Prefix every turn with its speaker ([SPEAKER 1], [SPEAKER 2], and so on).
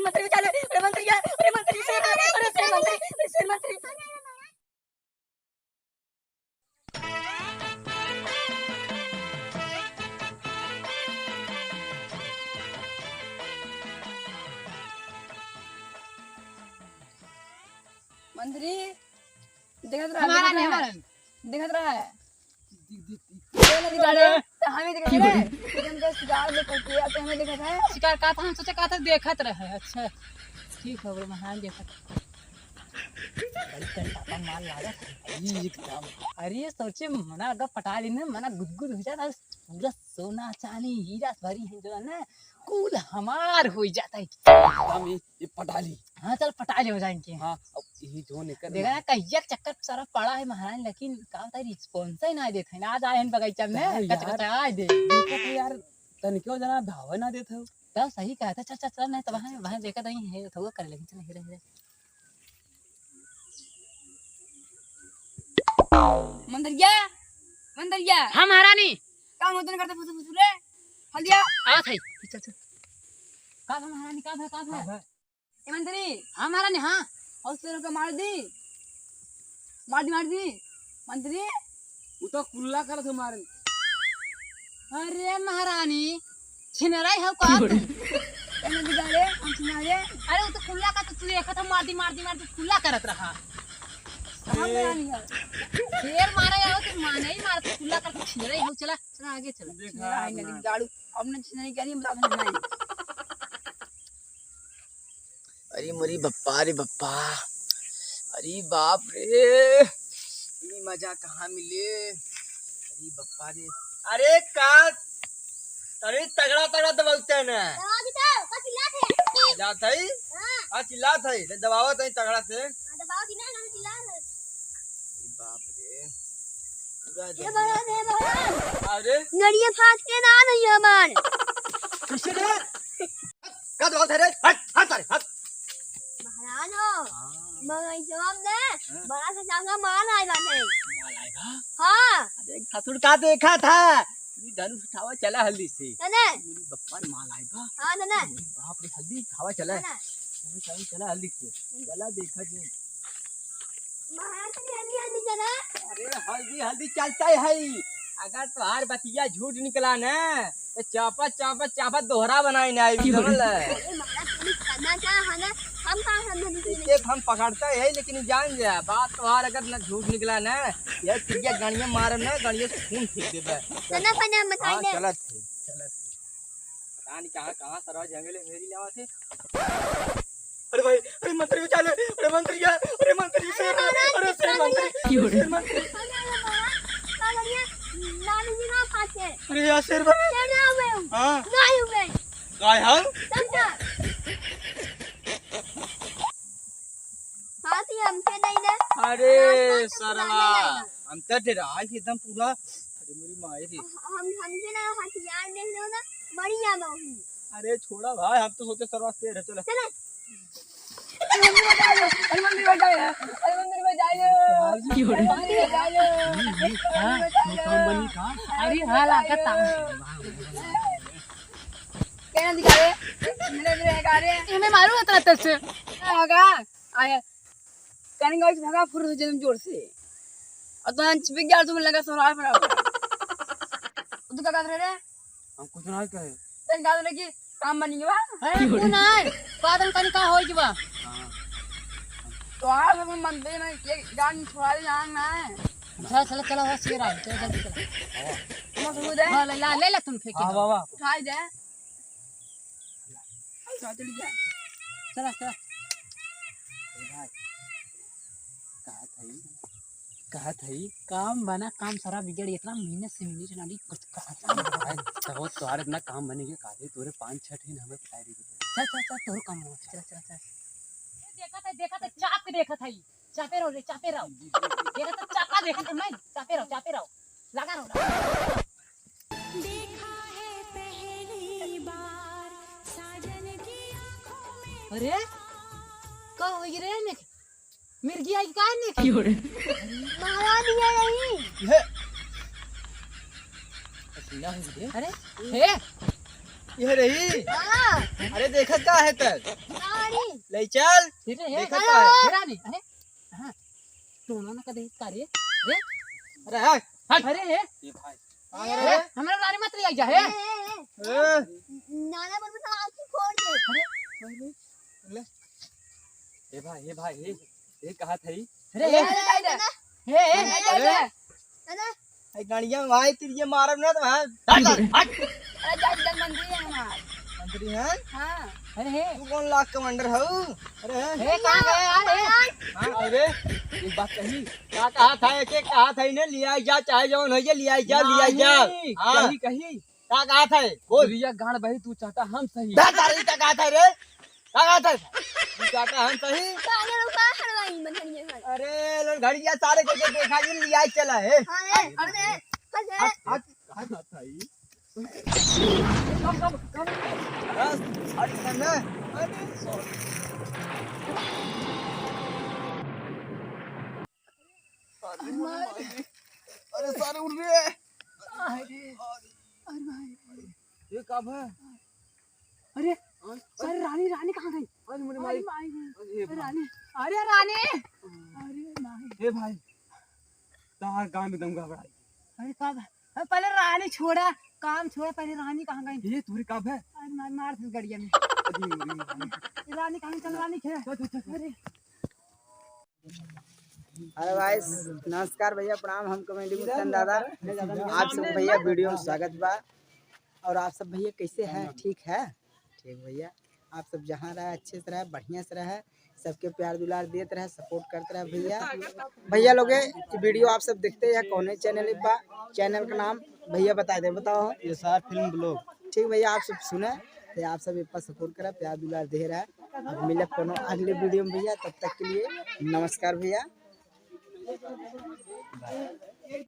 [SPEAKER 1] मंत्री चले, अरे मंत्री क्या, अरे मंत्री से, अरे से मंत्री, अरे से मंत्री। मंत्री देखत रहा,
[SPEAKER 2] हमारा नहीं हमारा
[SPEAKER 1] देखत रहा है ये निकाले तो हमें देखत है एकदम से शिकार में पहुंच गया तो हमें देखत है
[SPEAKER 2] शिकार का था हम सोचे का था देखत रहे। अच्छा ठीक है महान देखत माल लागत एकदम। अरे सोचे मना अगर पटा ली ना मना गुदगुद हो जाता पूरा सोना चांदी हीरा भरी है जो ना कुल हमार हो जाता है।
[SPEAKER 3] हम ये पटा ली।
[SPEAKER 2] हाँ चल पटा ले हो जाएंगे।
[SPEAKER 3] हाँ अब यही जो निकल
[SPEAKER 2] देखा ना कहिया चक्कर सारा पड़ा है महारानी लेकिन का होता है रिस्पॉन्स ही ना देते ना आज आए हैं बगीचा में कच आए दे
[SPEAKER 3] देखा तो यार तन क्यों जना भाव ना देत हो
[SPEAKER 2] तो सही कहा था। चल चल चल नहीं तो वहां देखा नहीं है तो कर लेकिन चल हीरे हीरे
[SPEAKER 1] मंदिर गया
[SPEAKER 2] हाँ महारानी
[SPEAKER 1] काम होता नहीं करते फुसू रे हल्दिया
[SPEAKER 2] आ थई चल चल का था महारानी का था
[SPEAKER 1] ए मंत्री
[SPEAKER 2] हाँ महारानी हाँ
[SPEAKER 1] और तेरे को मार दी मंत्री
[SPEAKER 3] वो तो कुल्ला करत हमारे।
[SPEAKER 2] अरे महारानी छिनराई हो का
[SPEAKER 1] कहने दिगाले हम सुनारे
[SPEAKER 2] अरे वो तो खुला का तो तू देखा था मार दी खुला करत रहा
[SPEAKER 1] हम नहीं है
[SPEAKER 2] शेर मारा या तो माने ही मारत खुला करके छिनराई हो चला चला आगे चला
[SPEAKER 1] मेरा है नहीं गाड़ू अब नहीं करी बता नहीं।
[SPEAKER 3] अरे मरी बप्पा रे बप्पा अरे बाप रे ये मजा कहाँ मिले। अरे बप्पा रे अरे का अरे तगड़ा दबावते है ना चिल्लात है हां चिल्लात है ले दबावत है तगड़ा से
[SPEAKER 4] दबाव दी ना चिल्ला है।
[SPEAKER 3] बाप रे पूरा
[SPEAKER 4] ये बड़ा दे बड़ा
[SPEAKER 3] अरे
[SPEAKER 4] नड़िया फांस के ना नहीं हमार
[SPEAKER 3] किसे रे का दबावत है रे हट हट
[SPEAKER 4] महाराज हो मगर जवाब दे बड़ा सा जांगा मार आए बाटे हां
[SPEAKER 3] अरे खातुर का देखा था ये धनुष उठावा चला हल्दी से
[SPEAKER 4] तने
[SPEAKER 3] मेरी बप्पा माल आई बा।
[SPEAKER 4] हां तने
[SPEAKER 3] बाप रे हल्दी खावा चला है चला हल्दी से चला देखा जी
[SPEAKER 4] महाराज की हल्दी चला।
[SPEAKER 3] अरे हल्दी चलता है अगर तुम्हार बतिया झूठ निकला ना तो चापा दोहरा बनाई ना समझ
[SPEAKER 4] अरे महाराज पुलिस करना चाह ना हम कहां समझ
[SPEAKER 3] एक हम पकड़ता है लेकिन जान जा बात तुम्हार अगर ना झूठ निकला ना ये चिड़िया गणिया मार ना गणिया से खून फेंक देबे
[SPEAKER 4] तने पने बताई दे
[SPEAKER 3] चलत पता नहीं कहां सरवा जंगले मेरी लेवा थे। अरे भाई अरे मंत्री चले अरे मंत्री यार अरे मंत्री से अरे से मंत्री
[SPEAKER 4] नानी जी ना फांसे
[SPEAKER 3] अरे यार शेर
[SPEAKER 4] ना हुए
[SPEAKER 3] हां
[SPEAKER 4] नहीं हुए
[SPEAKER 3] काय हम
[SPEAKER 4] समझा साथी हमसे नहीं दे
[SPEAKER 3] अरे सरवा हम तो डरा एकदम पूरा अरे मेरी माँ थी
[SPEAKER 4] हम हमसे ना हथियार देख रहे हो ना बढ़िया बहु
[SPEAKER 3] अरे छोड़ा भाई हम तो सोचे सरवा शेर है चलो
[SPEAKER 4] चले
[SPEAKER 1] अरे मंदिर में जाइए
[SPEAKER 2] काम बनी का अरे हाल आकता
[SPEAKER 1] कहने दिगाले मेरे गारे
[SPEAKER 2] हमें मारू इतना तेज से
[SPEAKER 1] आगा आया कहने का इस भगा फुर जन्म जोर से और तो अंच पे गया तुम्हें लगा सवाल पर तू क्या कर रहे रे
[SPEAKER 3] हम कुछ ना कहे
[SPEAKER 1] तेरे गाल लगी काम बनी बा
[SPEAKER 2] अरे कौन है पादन कन का होई बा
[SPEAKER 1] तो आप हम मंदिर में एक गान छोड़ा जान ना है
[SPEAKER 2] चल चलो हो शेर आ चल जल्दी चल
[SPEAKER 1] हम सुन दे
[SPEAKER 2] हां ले तुम फेंके
[SPEAKER 3] हां बाबा
[SPEAKER 1] उठाई दे चल जा
[SPEAKER 2] चला
[SPEAKER 3] भाई कहा थई
[SPEAKER 2] काम बना काम सारा बिगड़ इतना मेहनत से मिनट नाली कुछ कहा
[SPEAKER 3] तो तोहार इतना काम बनेगे काहे तोरे 5-6 दिन हमें बताई दी
[SPEAKER 2] चल तोर काम हो चल देखा था चाप के देखा था चापे रहो देखा तो चापा देखा मैं चापे रहो लगा रहो
[SPEAKER 4] देखा है पहली बार साजन की आंखों में
[SPEAKER 2] अरे का हो रे ने मिर्गी आई का ने की हो रे
[SPEAKER 4] महाराज ये नहीं
[SPEAKER 3] ये पसीना है दे
[SPEAKER 2] अरे हे
[SPEAKER 3] ये रही
[SPEAKER 4] हां
[SPEAKER 3] अरे देखा का है तक
[SPEAKER 4] ना
[SPEAKER 3] ले चल
[SPEAKER 2] फिर हे
[SPEAKER 3] देखत का है?
[SPEAKER 2] फिर रानी अरे हां दोनों ना कदे कार्य रे
[SPEAKER 3] अरे हाय
[SPEAKER 2] अरे हे
[SPEAKER 3] ये भाई
[SPEAKER 2] अरे हमरा रानी मत ले जा हे
[SPEAKER 4] नाना पर भी आंखें खोल दे
[SPEAKER 3] ले ये भाई ये कहा था ही
[SPEAKER 2] अरे हे
[SPEAKER 4] दादा
[SPEAKER 3] आई गाड़ियां भाई तेरी मारब ना तो हां
[SPEAKER 1] अरे जज मंत्री है हमार
[SPEAKER 3] मंत्री हैं
[SPEAKER 1] हाँ
[SPEAKER 2] अरे हे
[SPEAKER 3] तू कौन लाख कमांडर हो अरे
[SPEAKER 2] हे कहां गए यार हे
[SPEAKER 3] हां अरे एक बात कही क्या कहा था एक एक कहा था इन्हें लिया जा चाहे जौन है लिया जा हां
[SPEAKER 2] कही कही
[SPEAKER 3] क्या कहा था बोल
[SPEAKER 2] रिया गाड़ बही तू चाहता हम सही
[SPEAKER 3] क्या तारीख क्या कहा था रे क्या कहा था तू चाहता हम सही
[SPEAKER 4] काले रुका हलवाई बननी है
[SPEAKER 3] अरे लोग घड़िया सारे को देखा जी लिया चला है
[SPEAKER 4] हां अरे
[SPEAKER 3] हाथ था ही बस अरे करना अरे सारे उड़ गए ये कब है
[SPEAKER 2] अरे अरे रानी कहां गई
[SPEAKER 3] अरे मुझे
[SPEAKER 2] अरे
[SPEAKER 3] मारी
[SPEAKER 2] रानी अरे रानी अरे माई
[SPEAKER 3] हे भाई तार गांव में दम घबराई
[SPEAKER 2] अरे कब पहले रानी छोड़ा काम छोड़ा पहले रानी कहां गई
[SPEAKER 3] ये तुरी कब है
[SPEAKER 2] अरे मार दे गड़िया में
[SPEAKER 3] अरे
[SPEAKER 2] रानी कहां चल रानी खे अरे
[SPEAKER 5] हेलो गाइस नमस्कार भैया प्रणाम हम कमेडी मुस्तान दादा आप सब भैया वीडियो में स्वागत बा और आप सब भैया कैसे हैं ठीक है ठीक भैया आप सब जहाँ रहे अच्छे से रहे बढ़िया से रहे सबके प्यार दुलार देते रहे सपोर्ट करते रहे भैया लोग ये वीडियो आप सब देखते हैं कौन चैनल बा चैनल का नाम भैया बता दे बताओ
[SPEAKER 3] ये सार फिल्म ब्लॉग
[SPEAKER 5] ठीक भैया आप सब सुने तो आप सब इस पर सपोर्ट करें प्यार दुलार दे रहा है अब मिले कोनो अगले वीडियो में भैया तब तक के लिए नमस्कार भैया